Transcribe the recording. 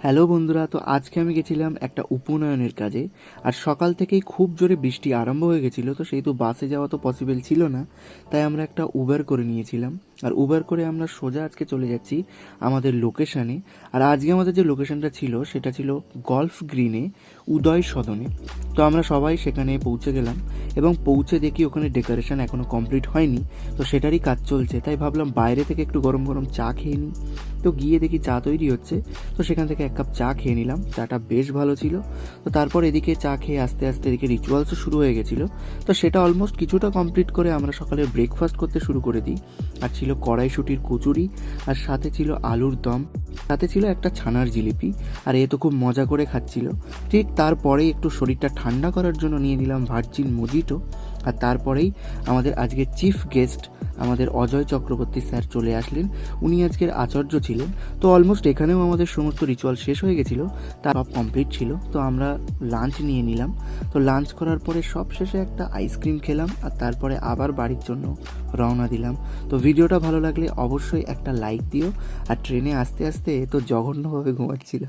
Hello বন্ধুরা, তো আজকে আমি গেছিলাম একটা উপনয়নের কাজে। আর সকাল থেকেই খুব জোরে বৃষ্টি আরম্ভ হয়ে গেছিলো, তো সেহেতু বাসে যাওয়া তো পসিবল ছিল না। তাই আমরা একটা উবার করে নিয়েছিলাম। আর উবার করে আমরা সোজা আজকে চলে যাচ্ছি আমাদের লোকেশানে। আর আজকে আমাদের যে লোকেশানটা ছিল সেটা ছিল গল্ফ গ্রিনে, উদয় সদনে। তো আমরা সবাই সেখানে পৌঁছে গেলাম এবং পৌঁছে দেখি ওখানে ডেকোরেশন এখনও কমপ্লিট হয়নি, তো সেটারই কাজ চলছে। তাই ভাবলাম বাইরে থেকে একটু গরম গরম চা খেয়ে নিই। তো গিয়ে দেখি চা তৈরি হচ্ছে, তো সেখান থেকে এক কাপ চা খেয়ে নিলাম। চাটা বেশ ভালো ছিল। তো তারপর এদিকে চা খেয়ে আস্তে আস্তে এদিকে রিচুয়ালসও শুরু হয়ে গেছিলো। তো সেটা অলমোস্ট কিছুটা কমপ্লিট করে আমরা সকালে ব্রেকফাস্ট করতে শুরু করে দিই। আর ছিল কড়াইশুঁটির কচুরি, আর সাথে ছিল আলুর দম, সাথে ছিল একটা ছানার জিলিপি। আর এ তো খুব মজা করে খাচ্ছিল। ঠিক তারপরেই একটু শরীরটা ঠান্ডা করার জন্য নিয়ে নিলাম ভার্জিন মোজিটো। আর তারপরেই আমাদের আজকে চিফ গেস্ট আমাদের অজয় চক্রবর্তী স্যার চলে আসলেন। উনি আজকের আচার্য ছিলেন। তো অলমোস্ট এখানেও আমাদের সমস্ত রিচুয়াল শেষ হয়ে গেছিলো, তার সব কমপ্লিট ছিল। তো আমরা লাঞ্চ নিয়ে নিলাম। তো লাঞ্চ করার পরে সব শেষে একটা আইসক্রিম খেলাম, আর তারপরে আবার বাড়ির জন্য রওনা দিলাম। তো ভিডিওটা ভালো লাগলে অবশ্যই একটা লাইক দিও। আর ট্রেনে আস্তে আস্তে তো জঘন্যভাবে ঘুমাচ্ছিল।